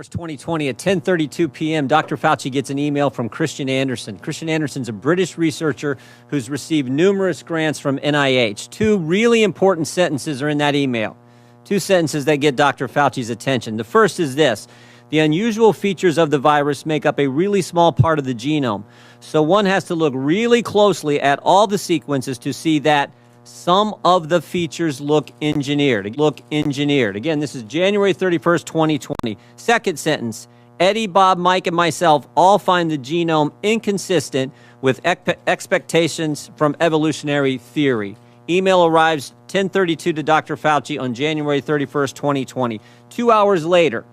2020 at 10:32 p.m., Dr. Fauci gets an email from Christian Anderson. Christian Anderson's a British researcher who's received numerous grants from NIH. Two really important sentences are in that email. Two sentences that get Dr. Fauci's attention. The first is this: the unusual features of the virus make up a really small part of the genome. So one has to look really closely at all the sequences to see that some of the features look engineered. Again, this is January 31st, 2020. Second sentence: Eddie, Bob, Mike, and myself all find the genome inconsistent with expectations from evolutionary theory. Email arrives 10:32 to Dr. Fauci on January 31st, 2020. 2 hours later,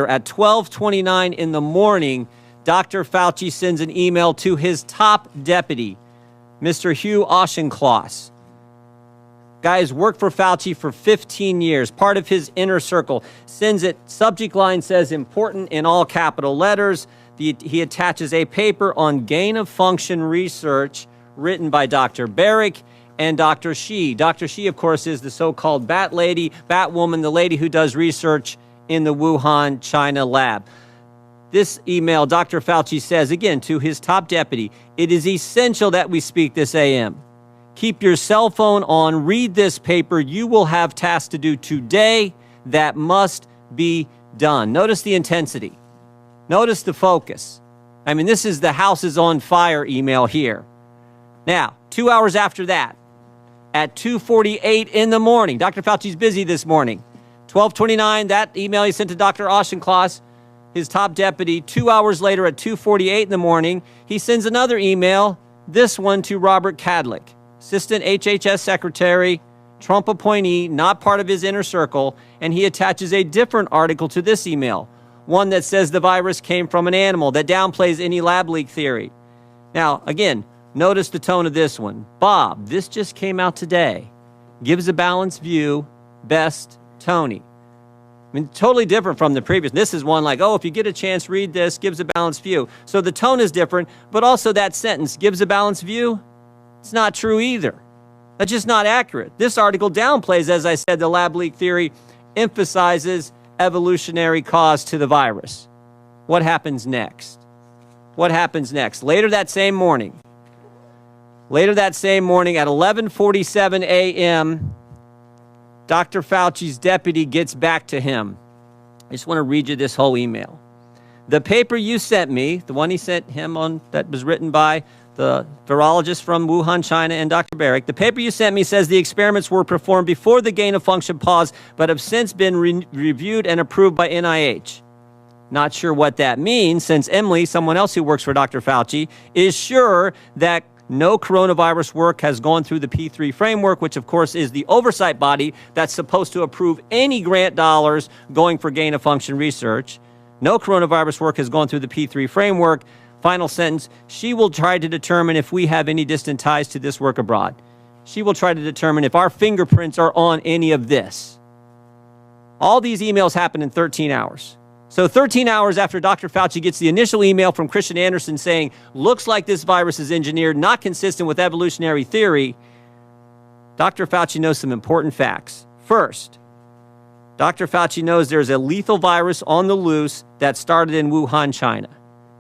at 12:29 in the morning, Dr. Fauci sends an email to his top deputy, Mr. Hugh Auchincloss. Guy's worked for Fauci for 15 years, part of his inner circle. Sends it, subject line says important in all capital letters. He attaches a paper on gain-of-function research written by Dr. Barrick and Dr. Shi. Dr. Shi, of course, is the so-called Bat Lady, Batwoman, the lady who does research in the Wuhan, China lab. This email, Dr. Fauci says, again, to his top deputy, it is essential that we speak this AM. Keep your cell phone on, read this paper. You will have tasks to do today that must be done. Notice the intensity. Notice the focus. I mean, this is the house is on fire email here. Now, 2 hours after that, at 2:48 in the morning, Dr. Fauci's busy this morning. 12:29, that email he sent to Dr. Auchincloss, his top deputy. 2 hours later at 2:48 in the morning, he sends another email, this one to Robert Kadlec, Assistant HHS Secretary, Trump appointee, not part of his inner circle, and he attaches a different article to this email, one that says the virus came from an animal, that downplays any lab leak theory. Now, again, notice the tone of this one. Bob, this just came out today. Gives a balanced view. Best, Tony. I mean, totally different from the previous. This is one like, oh, if you get a chance, read this, gives a balanced view. So the tone is different, but also that sentence, gives a balanced view, it's not true either. That's just not accurate. This article downplays, as I said, the lab leak theory, emphasizes evolutionary cause to the virus. What happens next? What happens next? Later that same morning at 11:47 a.m., Dr. Fauci's deputy gets back to him. I just want to read you this whole email. The paper you sent me, the one he sent him on, that was written by the virologist from Wuhan, China, and Dr. Barrick, the paper you sent me says the experiments were performed before the gain-of-function pause, but have since been reviewed and approved by NIH. Not sure what that means, since Emily, someone else who works for Dr. Fauci, is sure that no coronavirus work has gone through the P3 framework, which of course is the oversight body that's supposed to approve any grant dollars going for gain-of-function research. No coronavirus work has gone through the P3 framework. Final sentence: she will try to determine if we have any distant ties to this work abroad. She will try to determine if our fingerprints are on any of this. All these emails happen in 13 hours. So 13 hours after Dr. Fauci gets the initial email from Christian Anderson saying, looks like this virus is engineered, not consistent with evolutionary theory, Dr. Fauci knows some important facts. First, Dr. Fauci knows there's a lethal virus on the loose that started in Wuhan, China.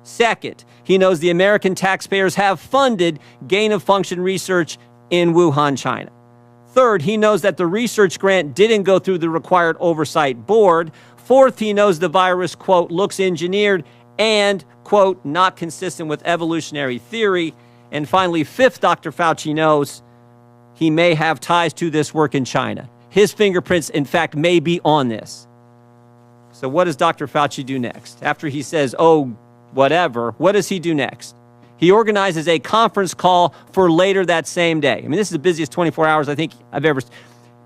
Second, he knows the American taxpayers have funded gain-of-function research in Wuhan, China. Third, he knows that the research grant didn't go through the required oversight board. Fourth, he knows the virus, quote, looks engineered and, quote, not consistent with evolutionary theory. And finally, fifth, Dr. Fauci knows he may have ties to this work in China. His fingerprints, in fact, may be on this. So what does Dr. Fauci do next? After he says, oh, whatever, what does he do next? He organizes a conference call for later that same day. I mean, this is the busiest 24 hours I think I've ever.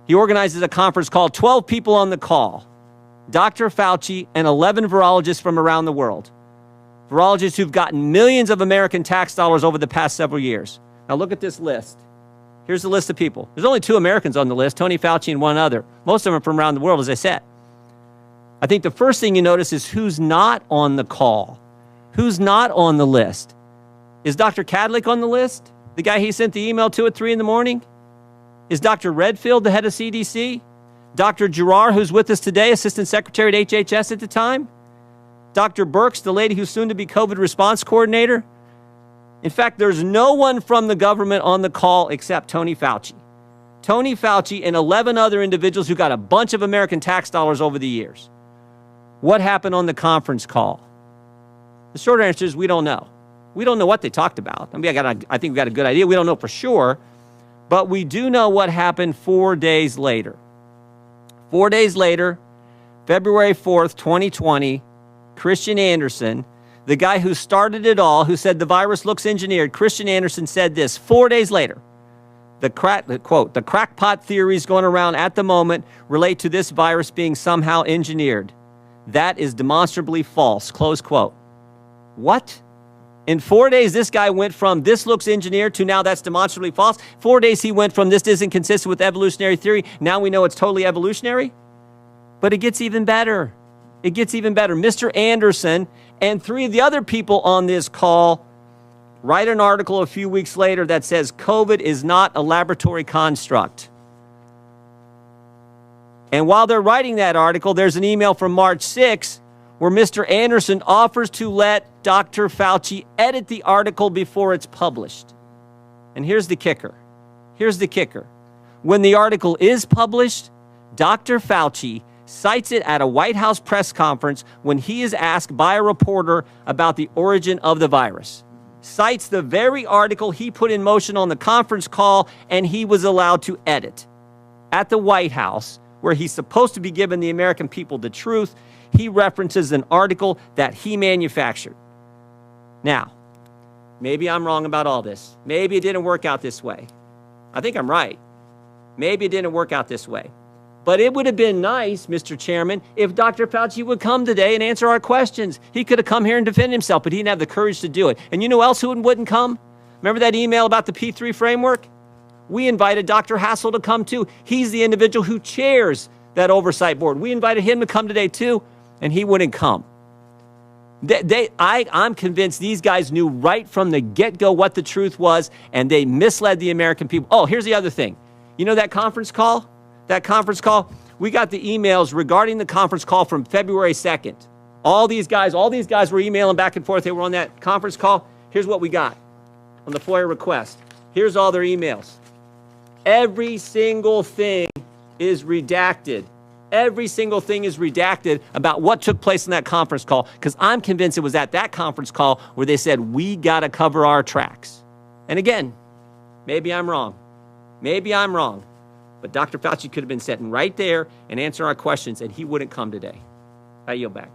He organizes a conference call, 12 people on the call. Dr. Fauci and 11 virologists from around the world. Virologists who've gotten millions of American tax dollars over the past several years. Now look at this list. Here's the list of people. There's only 2 Americans on the list, Tony Fauci and one other. Most of them are from around the world, as I said. I think the first thing you notice is who's not on the call. Who's not on the list? Is Dr. Kadlec on the list? The guy he sent the email to at 3 in the morning? Is Dr. Redfield the head of CDC? Dr. Girard, who's with us today, Assistant Secretary at HHS at the time. Dr. Birx, the lady who's soon to be COVID response coordinator. In fact, there's no one from the government on the call except Tony Fauci. Tony Fauci and 11 other individuals who got a bunch of American tax dollars over the years. What happened on the conference call? The short answer is we don't know. We don't know what they talked about. I mean, I think we got a good idea. We don't know for sure, but we do know what happened 4 days later. 4 days later, February 4th, 2020, Christian Anderson, the guy who started it all, who said the virus looks engineered, Christian Anderson said this 4 days later. The crackpot theories going around at the moment relate to this virus being somehow engineered. That is demonstrably false, close quote. What? In 4 days, this guy went from this looks engineered to now that's demonstrably false. 4 days, he went from this isn't consistent with evolutionary theory. Now we know it's totally evolutionary. But it gets even better. It gets even better. Mr. Anderson and 3 of the other people on this call write an article a few weeks later that says COVID is not a laboratory construct. And while they're writing that article, there's an email from March 6th where Mr. Anderson offers to let Dr. Fauci edit the article before it's published. And here's the kicker. Here's the kicker. When the article is published, Dr. Fauci cites it at a White House press conference when he is asked by a reporter about the origin of the virus. Cites the very article he put in motion on the conference call and he was allowed to edit. At the White House, where he's supposed to be giving the American people the truth, he references an article that he manufactured. Now, maybe I'm wrong about all this. Maybe it didn't work out this way. I think I'm right. Maybe it didn't work out this way. But it would have been nice, Mr. Chairman, if Dr. Fauci would come today and answer our questions. He could have come here and defended himself, but he didn't have the courage to do it. And you know who else wouldn't come? Remember that email about the P3 framework? We invited Dr. Hassel to come too. He's the individual who chairs that oversight board. We invited him to come today too, and he wouldn't come. I'm convinced these guys knew right from the get-go what the truth was, and they misled the American people. Oh, here's the other thing. You know that conference call? That conference call? We got the emails regarding the conference call from February 2nd. All these guys were emailing back and forth. They were on that conference call. Here's what we got on the FOIA request. Here's all their emails. Every single thing is redacted. Every single thing is redacted about what took place in that conference call, because I'm convinced it was at that conference call where they said, we got to cover our tracks. And again, maybe I'm wrong. Maybe I'm wrong. But Dr. Fauci could have been sitting right there and answering our questions, and he wouldn't come today. I yield back.